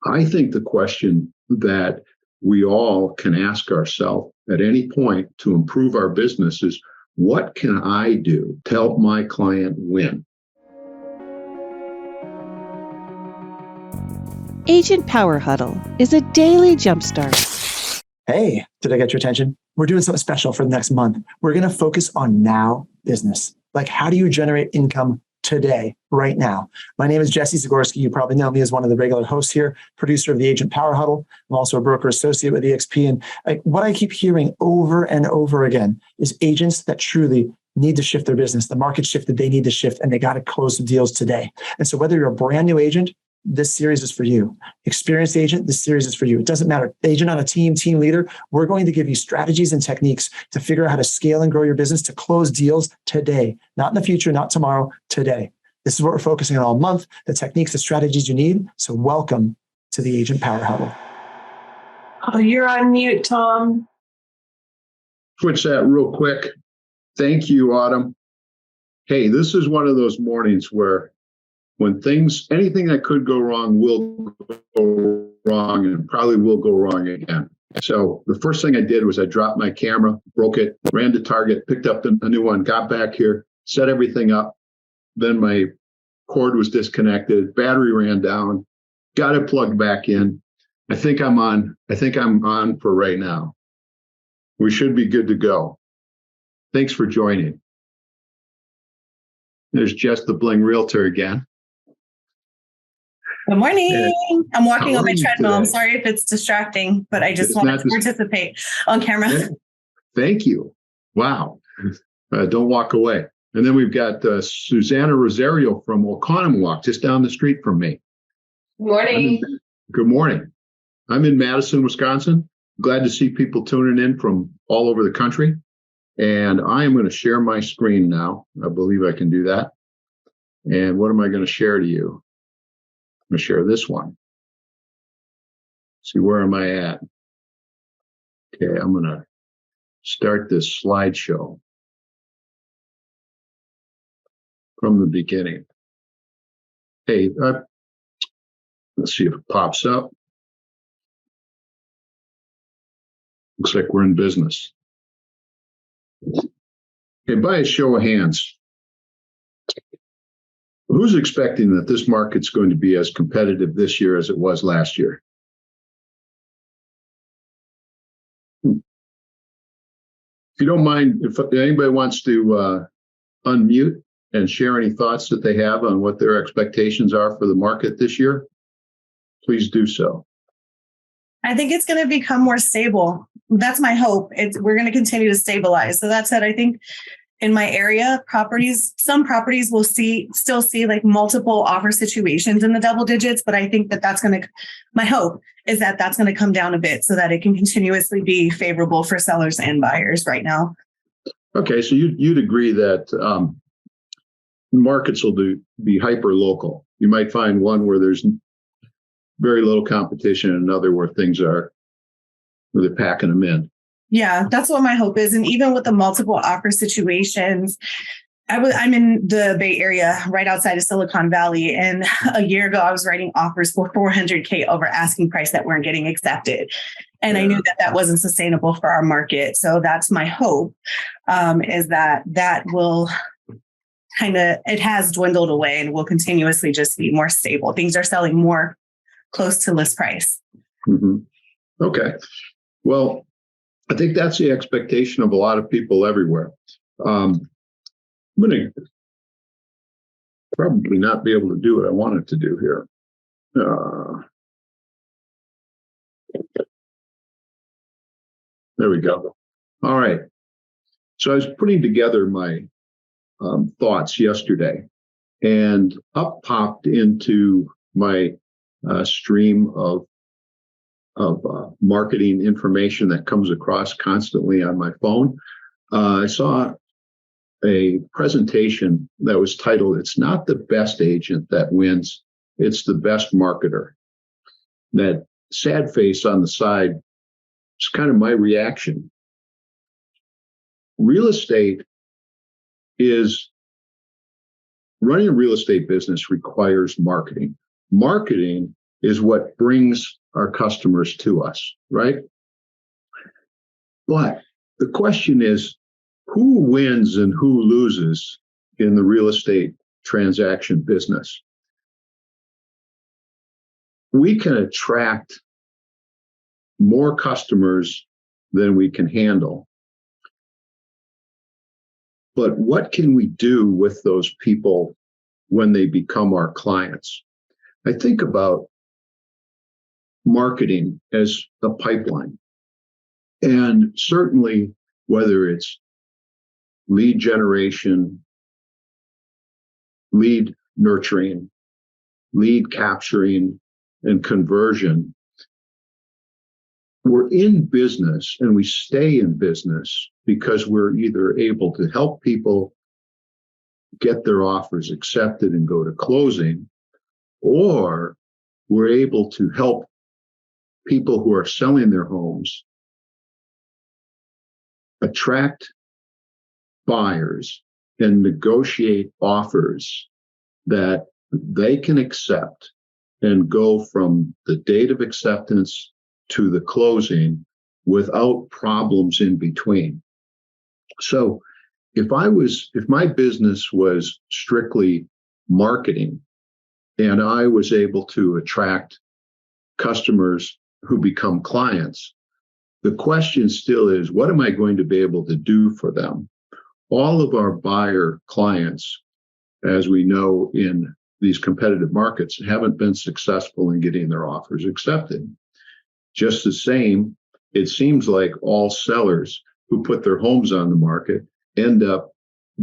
I think the question that we all can ask ourselves at any point to improve our business is, what can I do to help my client win? Agent Power Huddle is a daily jumpstart. Hey, did I get your attention? We're doing something special for the next month. We're going to focus on now business. Like, how do you generate income today, right now? My name is Jesse Zagorski. You probably know me as one of the regular hosts here, producer of the Agent Power Huddle. I'm also a broker associate with EXP. And what I keep hearing over and over again is agents that truly need to shift their business. The market shifted, they need to shift, and they got to close some deals today. And so whether you're a brand new agent, this series is for you. Experienced agent, this series is for you. It doesn't matter. Agent on a team leader, we're going to give you strategies and techniques to figure out how to scale and grow your business to close deals today, not in the future, not tomorrow, today. This is what we're focusing on all month, the techniques, the strategies you need. So welcome to the Agent Power Huddle. Oh, you're on mute, Tom. Switch that real quick. Thank you, Autumn. Hey, this is one of those mornings where when anything that could go wrong will go wrong and probably will go wrong again. So the first thing I did was I dropped my camera, broke it, ran to Target, picked up a new one, got back here, set everything up. Then my cord was disconnected, battery ran down, got it plugged back in. I think I'm on for right now. We should be good to go. Thanks for joining. There's Jess the Bling Realtor again. Good morning. I'm walking on my treadmill. Today? I'm sorry if it's distracting, but I just wanted to participate on camera. Thank you. Wow. Don't walk away. And then we've got Susanna Rosario from Oconomowoc, just down the street from me. Good morning. Good morning. I'm in Madison, Wisconsin. Glad to see people tuning in from all over the country. And I am going to share my screen now. I believe I can do that. And what am I going to share to you? I'm going to share this one. See, where am I at? Okay, I'm going to start this slideshow from the beginning. Hey, let's see if it pops up. Looks like we're in business. Okay, by a show of hands, who's expecting that this market's going to be as competitive this year as it was last year? If you don't mind, if anybody wants to unmute and share any thoughts that they have on what their expectations are for the market this year, please do so. I think it's going to become more stable. That's my hope. We're going to continue to stabilize. So that said, I think in my area, some properties will still see like multiple offer situations in the double digits, but I think my hope is that that's going to come down a bit so that it can continuously be favorable for sellers and buyers right now. Okay, so you'd agree that markets will be hyper local. You might find one where there's very little competition and another where they're packing them in. Yeah, that's what my hope is. And even with the multiple offer situations, I'm in the Bay Area, right outside of Silicon Valley. And a year ago, I was writing offers for $400K over asking price that weren't getting accepted. And I knew that wasn't sustainable for our market. So that's my hope, is that will it has dwindled away and will continuously just be more stable. Things are selling more close to list price. Mm-hmm. Okay. Well, I think that's the expectation of a lot of people everywhere. I'm going to probably not be able to do what I wanted to do here. There we go. All right. So I was putting together my thoughts yesterday, and up popped into my stream of marketing information that comes across constantly on my phone. I saw a presentation that was titled, "It's not the best agent that wins, it's the best marketer." That sad face on the side is kind of my reaction. Running a real estate business requires marketing. Marketing is what brings our customers to us, right? But the question is, who wins and who loses in the real estate transaction business? We can attract more customers than we can handle. But what can we do with those people when they become our clients? I think about marketing as a pipeline. And certainly, whether it's lead generation, lead nurturing, lead capturing, and conversion, we're in business and we stay in business because we're either able to help people get their offers accepted and go to closing, or we're able to help people who are selling their homes attract buyers and negotiate offers that they can accept and go from the date of acceptance to the closing without problems in between. So if my business was strictly marketing and I was able to attract customers who become clients, the question still is, what am I going to be able to do for them? All of our buyer clients, as we know in these competitive markets, haven't been successful in getting their offers accepted. Just the same, it seems like all sellers who put their homes on the market end up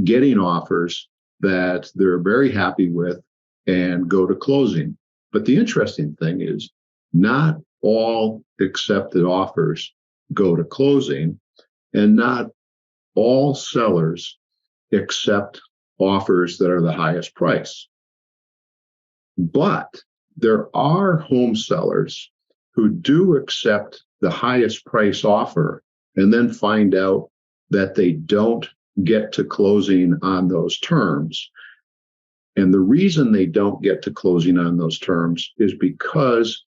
getting offers that they're very happy with and go to closing. But the interesting thing is, not all accepted offers go to closing, and not all sellers accept offers that are the highest price. But there are home sellers who do accept the highest price offer and then find out that they don't get to closing on those terms. And the reason they don't get to closing on those terms is because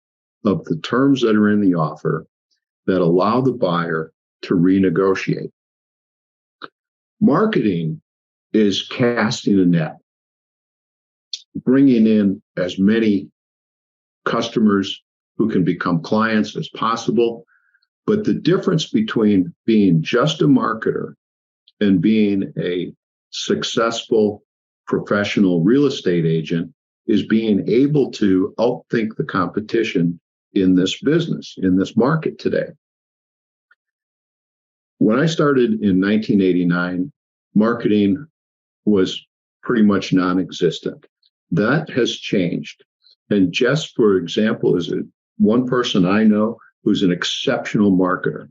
of the terms that are in the offer that allow the buyer to renegotiate. Marketing is casting a net, bringing in as many customers who can become clients as possible. But the difference between being just a marketer and being a successful professional real estate agent is being able to outthink the competition in this business, in this market today. When I started in 1989, marketing was pretty much non-existent. That has changed. And Jess, for example, is one person I know who's an exceptional marketer.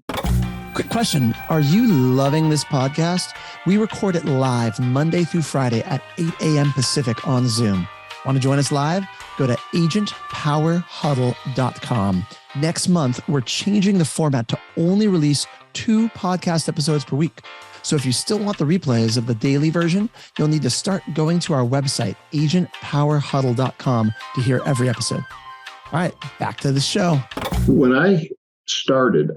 Quick question. Are you loving this podcast? We record it live Monday through Friday at 8 a.m. Pacific on Zoom. Want to join us live? Go to agentpowerhuddle.com. Next month, we're changing the format to only release 2 podcast episodes per week. So if you still want the replays of the daily version, you'll need to start going to our website, agentpowerhuddle.com, to hear every episode. All right, back to the show. When I started,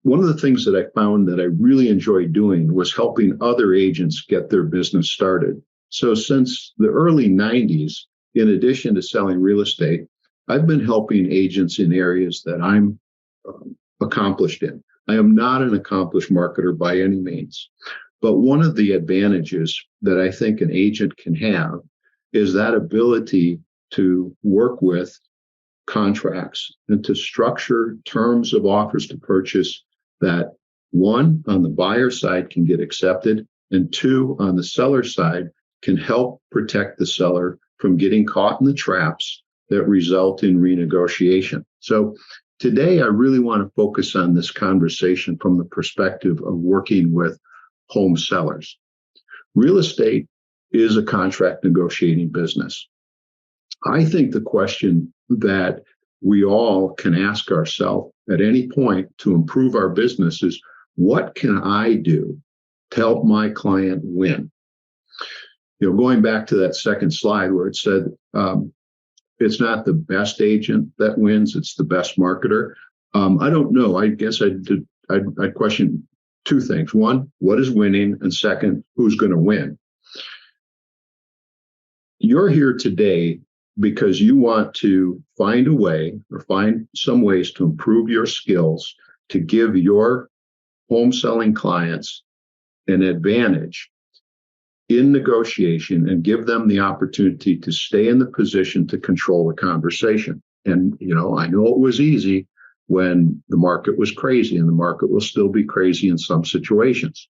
one of the things that I found that I really enjoyed doing was helping other agents get their business started. So since the early 90s, in addition to selling real estate, I've been helping agents in areas that I'm accomplished in. I am not an accomplished marketer by any means, but one of the advantages that I think an agent can have is that ability to work with contracts and to structure terms of offers to purchase that, 1, on the buyer side can get accepted, and 2, on the seller side can help protect the seller from getting caught in the traps that result in renegotiation. So today, I really want to focus on this conversation from the perspective of working with home sellers. Real estate is a contract negotiating business. I think the question that we all can ask ourselves at any point to improve our business is, what can I do to help my client win? Going back to that second slide where it said, it's not the best agent that wins, it's the best marketer. I don't know. I guess I'd question two things. One, what is winning? And second, who's going to win? You're here today because you want to find a way or find some ways to improve your skills to give your home selling clients an advantage in negotiation and give them the opportunity to stay in the position to control the conversation. And, I know it was easy when the market was crazy, and the market will still be crazy in some situations.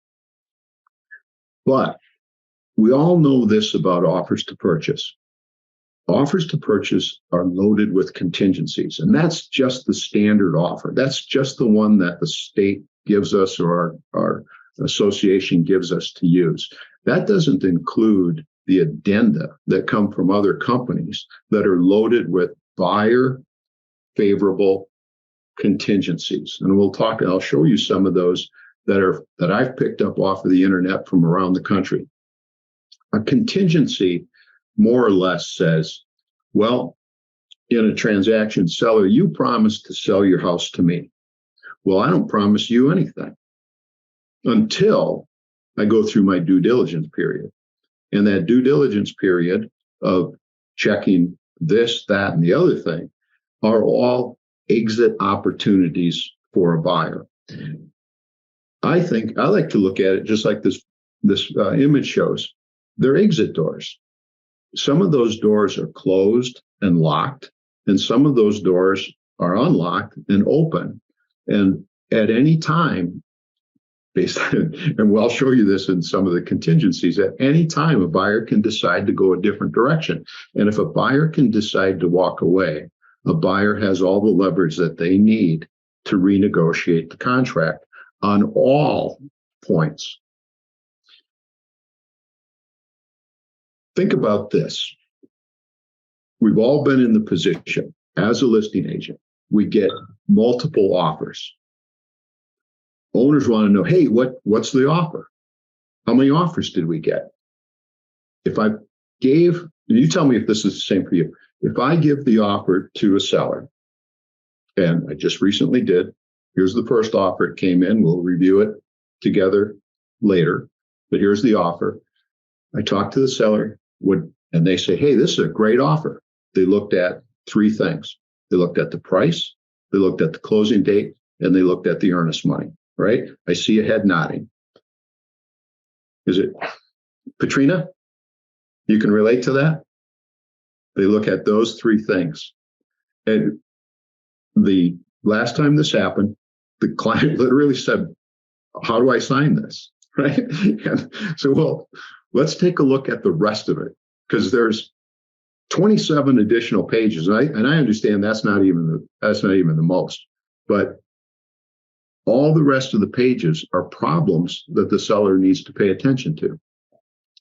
But we all know this about offers to purchase. Offers to purchase are loaded with contingencies, and that's just the standard offer. That's just the one that the state gives us or our association gives us to use. That doesn't include the addenda that come from other companies that are loaded with buyer favorable contingencies. And I'll show you some of those that I've picked up off of the internet from around the country. A contingency more or less says, well, in a transaction, seller, you promised to sell your house to me. Well, I don't promise you anything until I go through my due diligence period. And that due diligence period of checking this, that, and the other thing are all exit opportunities for a buyer. I think I like to look at it just like this image shows. They're exit doors. Some of those doors are closed and locked, and some of those doors are unlocked and open. And at any time, and we'll show you this in some of the contingencies, at any time a buyer can decide to go a different direction. And if a buyer can decide to walk away, a buyer has all the leverage that they need to renegotiate the contract on all points. Think about this. We've all been in the position as a listing agent. We get multiple offers. Owners want to know, hey, what's the offer? How many offers did we get? You tell me if this is the same for you. If I give the offer to a seller, and I just recently did, here's the first offer, it came in, we'll review it together later, but here's the offer. I talk to the seller, and they say, hey, this is a great offer. They looked at three things. They looked at the price, they looked at the closing date, and they looked at the earnest money, right? I see a head nodding. Is it Katrina? You can relate to that? They look at those three things. And the last time this happened, the client literally said, how do I sign this? Right? And so, well, let's take a look at the rest of it, because there's 27 additional pages. And I understand that's not even the most, but all the rest of the pages are problems that the seller needs to pay attention to.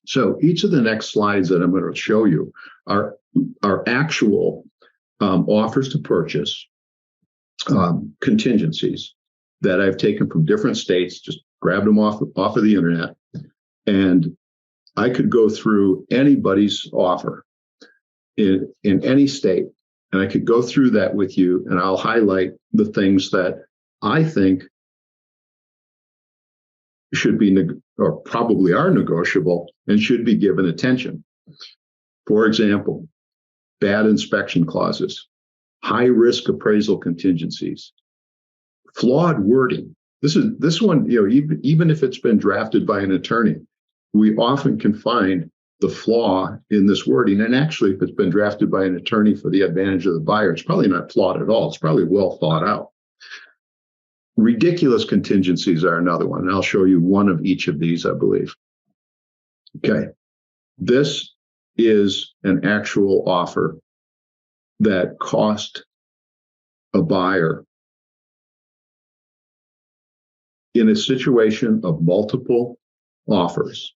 So each of the next slides that I'm going to show you are actual offers to purchase contingencies that I've taken from different states, just grabbed them off of the internet. And I could go through anybody's offer in any state, and I could go through that with you, and I'll highlight the things that I think should be or probably are negotiable and should be given attention. For example, bad inspection clauses, high risk appraisal contingencies, flawed wording. This one, even if it's been drafted by an attorney, we often can find the flaw in this wording. And actually, if it's been drafted by an attorney for the advantage of the buyer, it's probably not flawed at all. It's probably well thought out. Ridiculous contingencies are another one. And I'll show you one of each of these, I believe. Okay. This is an actual offer that cost a buyer in a situation of multiple offers.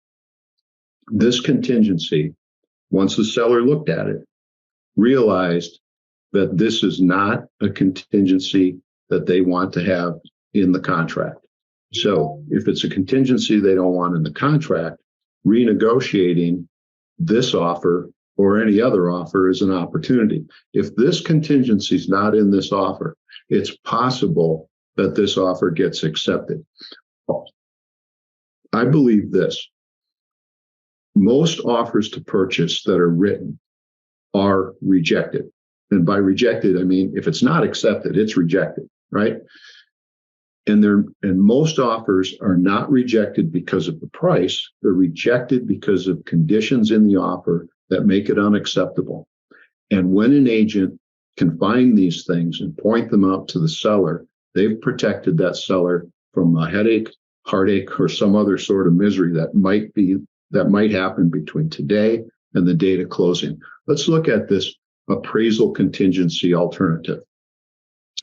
This contingency, once the seller looked at it, realized that this is not a contingency that they want to have in the contract. So if it's a contingency they don't want in the contract, renegotiating this offer or any other offer is an opportunity. If this contingency is not in this offer, it's possible that this offer gets accepted. I believe this. Most offers to purchase that are written are rejected. And by rejected, I mean, if it's not accepted, it's rejected, right? And most offers are not rejected because of the price. They're rejected because of conditions in the offer that make it unacceptable. And when an agent can find these things and point them out to the seller, they've protected that seller from a headache, heartache, or some other sort of misery that might happen between today and the date of closing. Let's look at this appraisal contingency alternative.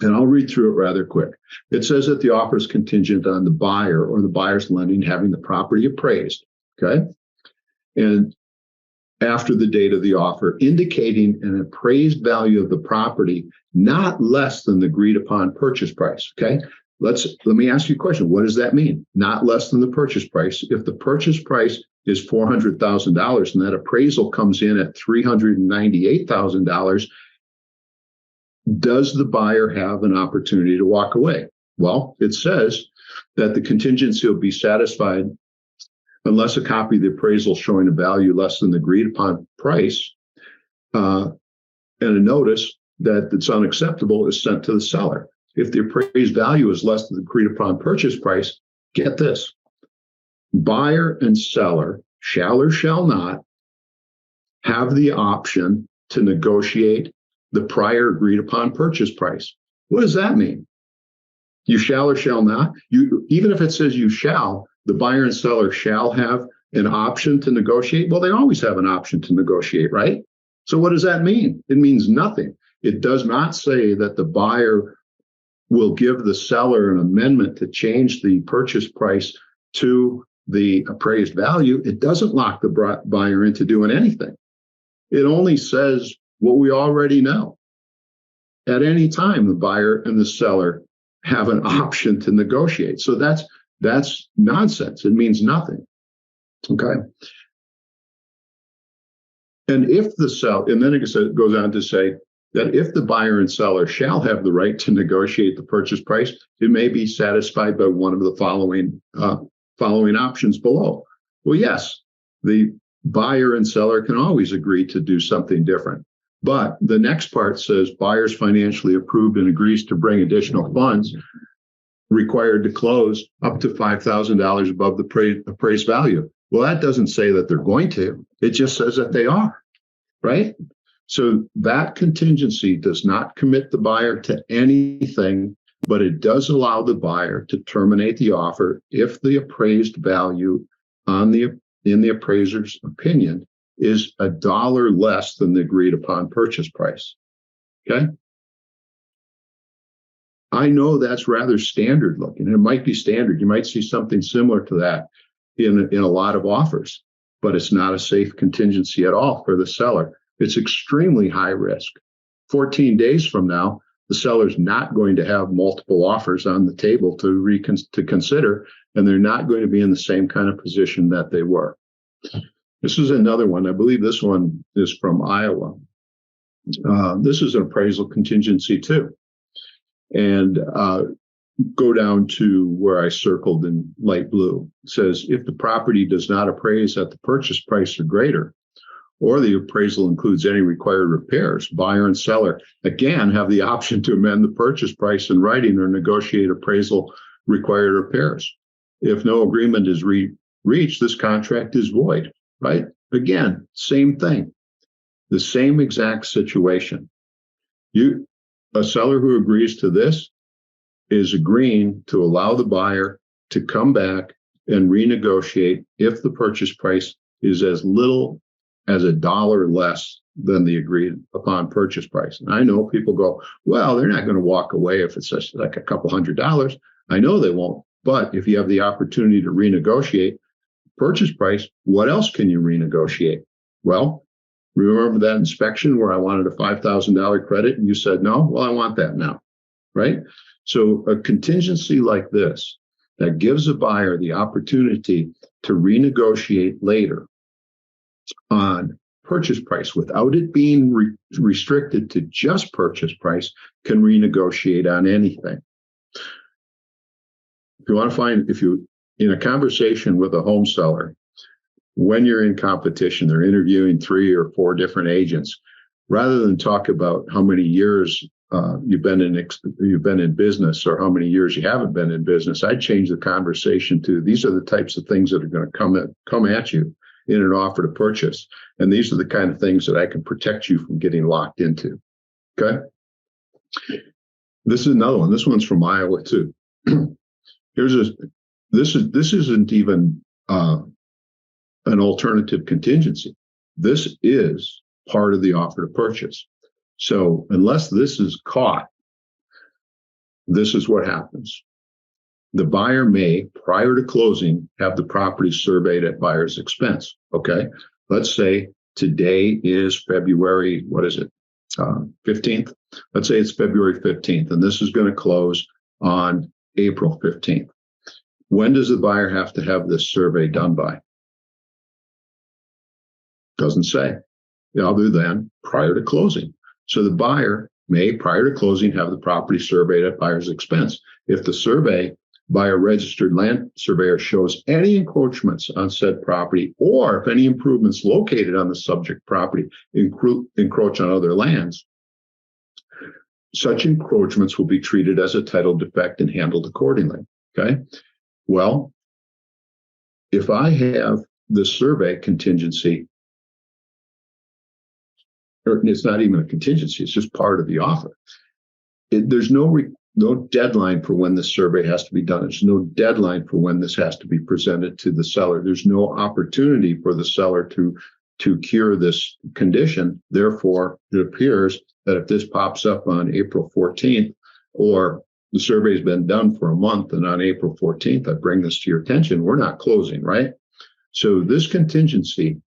And I'll read through it rather quick. It says that the offer is contingent on the buyer or the buyer's lending having the property appraised, okay? And after the date of the offer, indicating an appraised value of the property not less than the agreed upon purchase price, okay? Let me ask you a question. What does that mean? Not less than the purchase price. If the purchase price is $400,000 and that appraisal comes in at $398,000, does the buyer have an opportunity to walk away? Well, it says that the contingency will be satisfied unless a copy of the appraisal showing a value less than the agreed upon price and a notice that it's unacceptable is sent to the seller. If the appraised value is less than the agreed upon purchase price, get this. Buyer and seller shall or shall not have the option to negotiate the prior agreed upon purchase price. What does that mean? You shall or shall not? Even if it says you shall, the buyer and seller shall have an option to negotiate. Well, they always have an option to negotiate, right? So what does that mean? It means nothing. It does not say that the buyer will give the seller an amendment to change the purchase price to the appraised value. It doesn't lock the buyer into doing anything. It only says what we already know. At any time, the buyer and the seller have an option to negotiate. So that's nonsense. It means nothing. Okay. And if the seller, and then it goes on to say that if the buyer and seller shall have the right to negotiate the purchase price, it may be satisfied by one of the following options below. Well, yes, the buyer and seller can always agree to do something different. But the next part says buyer's financially approved and agrees to bring additional funds required to close up to $5,000 above the appraised value. Well, that doesn't say that they're going to. It just says that they are, right? So that contingency does not commit the buyer to anything, but it does allow the buyer to terminate the offer if the appraised value in the appraiser's opinion is $1 less than the agreed upon purchase price. Okay? I know that's rather standard looking. It might be standard. You might see something similar to that in a lot of offers, but it's not a safe contingency at all for the seller. It's extremely high risk. 14 days from now, the seller's not going to have multiple offers on the table to consider, and they're not going to be in the same kind of position that they were. This is another one. I believe this one is from Iowa. This is an appraisal contingency too. And go down to where I circled in light blue. It says, if the property does not appraise at the purchase price or greater, or the appraisal includes any required repairs, buyer and seller, again, have the option to amend the purchase price in writing or negotiate appraisal required repairs. If no agreement is reached, this contract is void, right? Again, same thing, the same exact situation. A seller who agrees to this is agreeing to allow the buyer to come back and renegotiate if the purchase price is as little as $1 less than the agreed upon purchase price. And I know people go, well, they're not going to walk away if it's just like a couple $100. I know they won't. But if you have the opportunity to renegotiate purchase price, what else can you renegotiate? Well, remember that inspection where I wanted a $5,000 credit and you said no? Well, I want that now, right? So a contingency like this that gives a buyer the opportunity to renegotiate later on purchase price without it being restricted to just purchase price, can renegotiate on anything. If you want to find, if you in a conversation with a home seller, when you're in competition, they're interviewing 3 or 4 different agents, rather than talk about how many years you've been in business or how many years you haven't been in business, I'd change the conversation to, these are the types of things that are going to come at you in an offer to purchase, and these are the kind of things that I can protect you from getting locked into. Okay, this is another one. This one's from Iowa too. This isn't even an alternative contingency. This is part of the offer to purchase. So unless this is caught, this is what happens. The buyer may, prior to closing, have the property surveyed at buyer's expense. Okay, let's say today is February, 15th? Let's say it's February 15th, and this is going to close on April 15th. When does the buyer have to have this survey done by? Doesn't say, other than prior to closing. So the buyer may, prior to closing, have the property surveyed at buyer's expense. If the survey by a registered land surveyor shows any encroachments on said property, or if any improvements located on the subject property encroach on other lands, such encroachments will be treated as a title defect and handled accordingly. Okay. Well, if I have the survey contingency, or it's not even a contingency, it's just part of the offer. There's no deadline for when this survey has to be done. There's no deadline for when this has to be presented to the seller. There's no opportunity for the seller to cure this condition. Therefore, it appears that if this pops up on April 14th, or the survey's been done for a month, and on April 14th, I bring this to your attention, we're not closing, right? So this contingency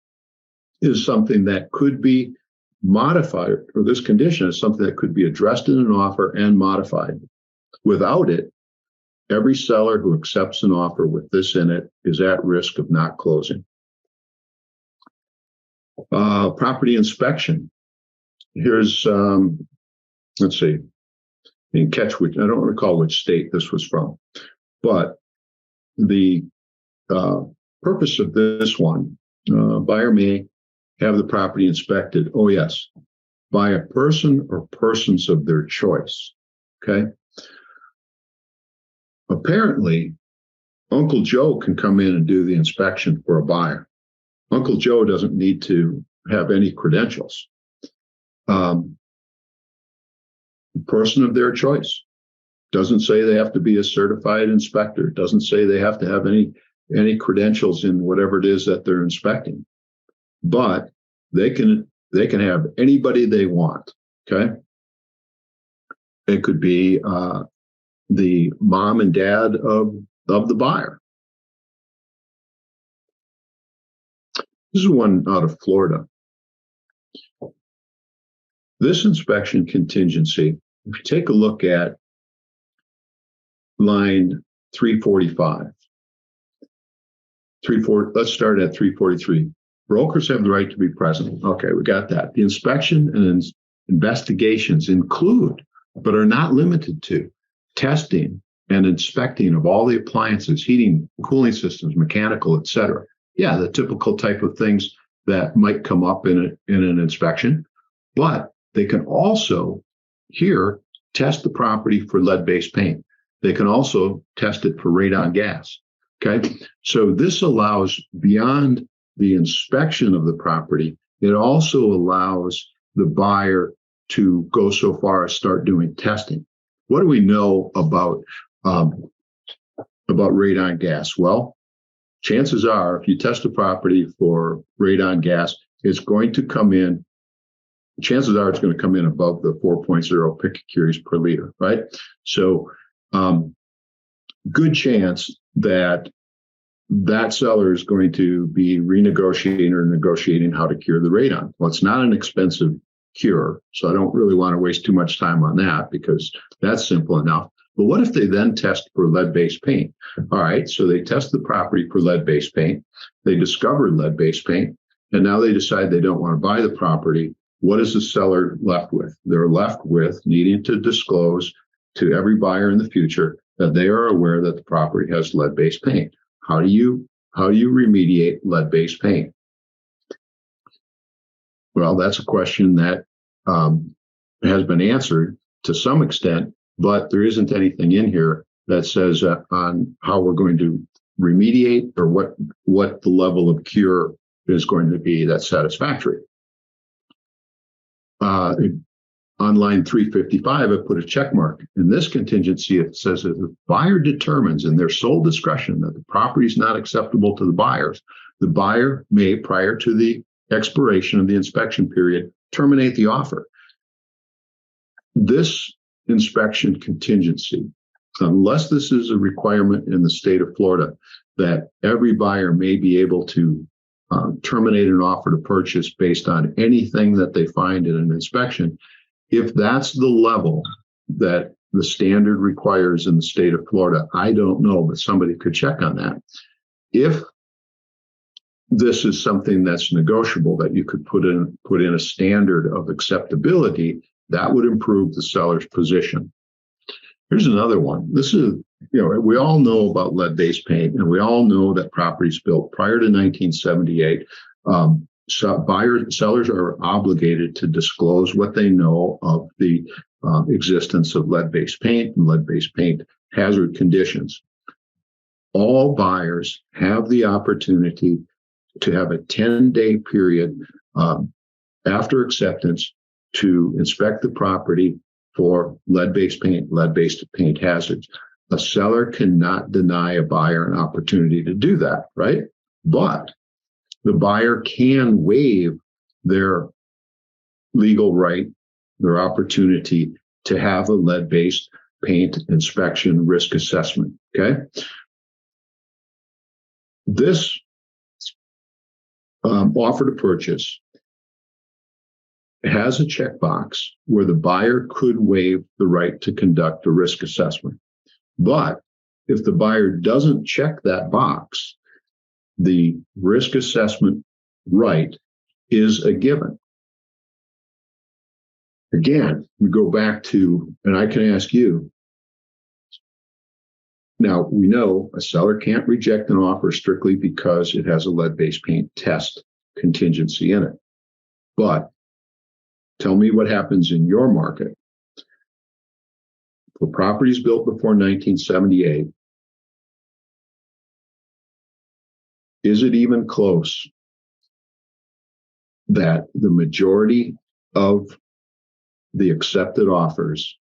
is something that could be modified, or this condition is something that could be addressed in an offer and modified. Without it, every seller who accepts an offer with this in it is at risk of not closing. Property inspection. Here's, let's see, in Ketchwood, I don't recall which state this was from, but the purpose of this one, buyer may have the property inspected, oh yes, by a person or persons of their choice. Okay. Apparently, Uncle Joe can come in and do the inspection for a buyer. Uncle Joe doesn't need to have any credentials. Person of their choice. Doesn't say they have to be a certified inspector. Doesn't say they have to have any credentials in whatever it is that they're inspecting. But they can have anybody they want. Okay. It could be the mom and dad of the buyer. This is one out of Florida. This inspection contingency, if you take a look at line 345, let's start at 343. Brokers have the right to be present. Okay, we got that. The inspection and investigations include, but are not limited to, testing and inspecting of all the appliances, heating, cooling systems, mechanical, etc. Yeah, the typical type of things that might come up in an inspection, but they can also here test the property for lead-based paint. They can also test it for radon gas. Okay, so this allows, beyond the inspection of the property, it also allows the buyer to go so far as start doing testing. What do we know about radon gas? Well, chances are, if you test a property for radon gas, it's going to come in. Chances are it's going to come in above the 4.0 picocuries per liter, right? So, good chance that seller is going to be renegotiating or negotiating how to cure the radon. Well, it's not an expensive cure, so I don't really want to waste too much time on that because that's simple enough. But what if they then test for lead-based paint? All right, so they test the property for lead-based paint. They discover lead-based paint. and now they decide they don't want to buy the property. What is the seller left with? They're left with needing to disclose to every buyer in the future that they are aware that the property has lead-based paint. How do you remediate lead-based paint? Well, that's a question that has been answered to some extent, but there isn't anything in here that says on how we're going to remediate or what the level of cure is going to be that's satisfactory. On line 355, I put a check mark. In this contingency, it says if the buyer determines in their sole discretion that the property is not acceptable to the buyer may, prior to the expiration of the inspection period, terminate the offer. This inspection contingency, unless this is a requirement in the state of Florida that every buyer may be able to terminate an offer to purchase based on anything that they find in an inspection, if that's the level that the standard requires in the state of Florida, I don't know, but somebody could check on that. If this is something that's negotiable, that you could put in a standard of acceptability, that would improve the seller's position. Here's another one. This is, we all know about lead-based paint, and we all know that properties built prior to 1978, sellers are obligated to disclose what they know of the existence of lead-based paint and lead-based paint hazard conditions. All buyers have the opportunity to have a 10-day period after acceptance to inspect the property for lead-based paint hazards. A seller cannot deny a buyer an opportunity to do that, right? But the buyer can waive their legal right, their opportunity to have a lead-based paint inspection risk assessment, okay? This offer to purchase has a checkbox where the buyer could waive the right to conduct a risk assessment. But if the buyer doesn't check that box, the risk assessment right is a given. Again, we go back to, and I can ask you, now we know a seller can't reject an offer strictly because it has a lead-based paint test contingency in it. But tell me what happens in your market. For properties built before 1978, is it even close that the majority of the accepted offers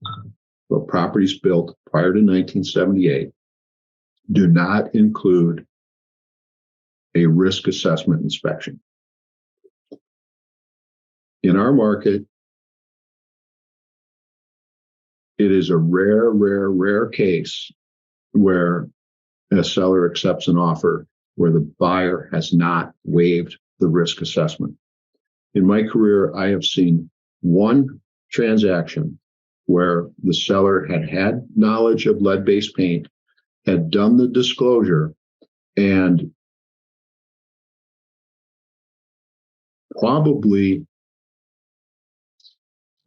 for properties built prior to 1978 do not include a risk assessment inspection? In our market, it is a rare case where a seller accepts an offer where the buyer has not waived the risk assessment. In my career, I have seen one transaction where the seller had knowledge of lead-based paint, had done the disclosure, and probably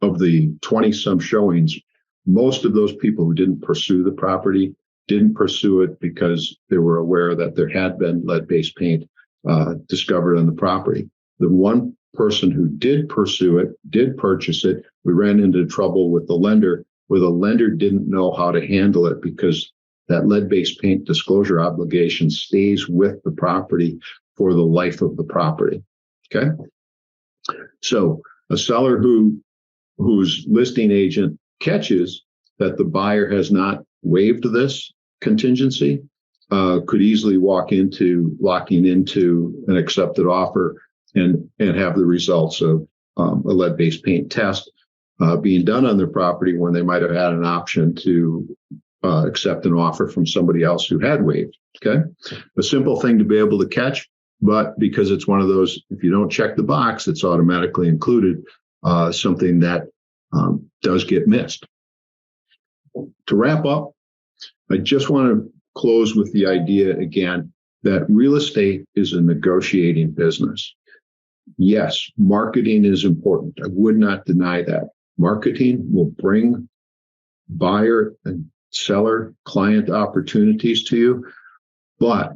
of the 20-some showings, most of those people who didn't pursue the property didn't pursue it because they were aware that there had been lead-based paint discovered on the property. The one person who did pursue it, did purchase it, we ran into trouble with the lender, where the lender didn't know how to handle it because that lead-based paint disclosure obligation stays with the property for the life of the property. Okay? So a seller whose listing agent catches that the buyer has not waived this contingency could easily walk into locking into an accepted offer and have the results of a lead-based paint test being done on their property when they might have had an option to accept an offer from somebody else who had waived. Okay, a simple thing to be able to catch, but because it's one of those, if you don't check the box, it's automatically included, something that does get missed. To wrap up, I just want to close with the idea again that real estate is a negotiating business. yes, marketing is important. I would not deny that. Marketing will bring buyer and seller client opportunities to you, but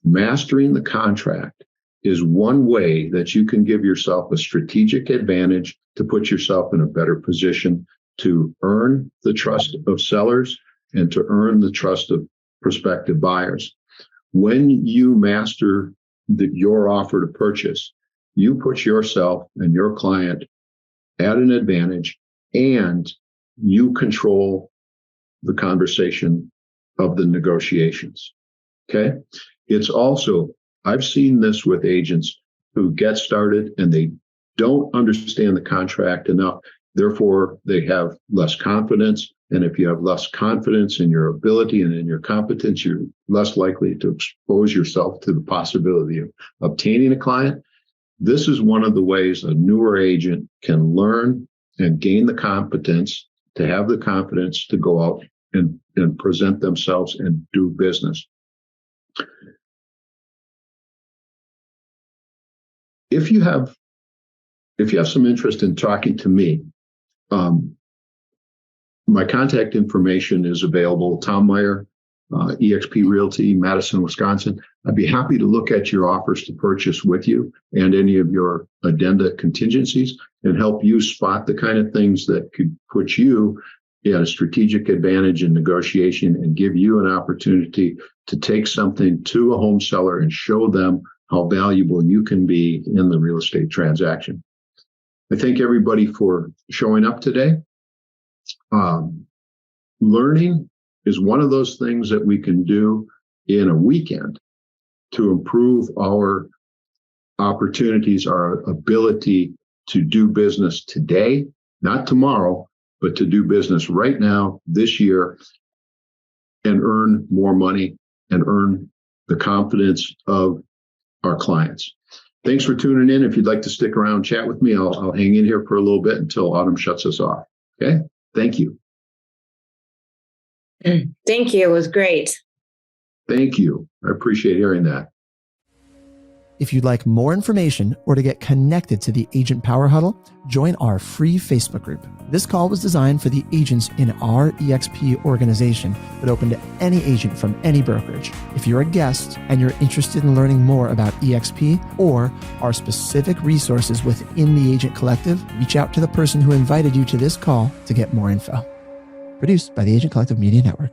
mastering the contract is one way that you can give yourself a strategic advantage to put yourself in a better position to earn the trust of sellers and to earn the trust of prospective buyers. When you master your offer to purchase, you put yourself and your client at an advantage, and you control the conversation of the negotiations. Okay. It's also, I've seen this with agents who get started and they don't understand the contract enough. Therefore, they have less confidence. And if you have less confidence in your ability and in your competence, you're less likely to expose yourself to the possibility of obtaining a client. This is one of the ways a newer agent can learn and gain the competence to have the confidence to go out and present themselves and do business. If you have some interest in talking to me, my contact information is available. Tom Meyer, eXp Realty, Madison, Wisconsin. I'd be happy to look at your offers to purchase with you and any of your addenda contingencies and help you spot the kind of things that could put you at a strategic advantage in negotiation and give you an opportunity to take something to a home seller and show them how valuable you can be in the real estate transaction. I thank everybody for showing up today. Learning is one of those things that we can do in a weekend to improve our opportunities, our ability to do business today, not tomorrow, but to do business right now, this year, and earn more money and earn the confidence of our clients. Thanks for tuning in. If you'd like to stick around and chat with me, I'll hang in here for a little bit until Autumn shuts us off. Okay? Thank you. Thank you. It was great. Thank you. I appreciate hearing that. If you'd like more information or to get connected to the Agent Power Huddle, join our free Facebook group. This call was designed for the agents in our eXp organization, but open to any agent from any brokerage. If you're a guest and you're interested in learning more about eXp or our specific resources within the Agent Collective, reach out to the person who invited you to this call to get more info. Produced by the Agent Collective Media Network.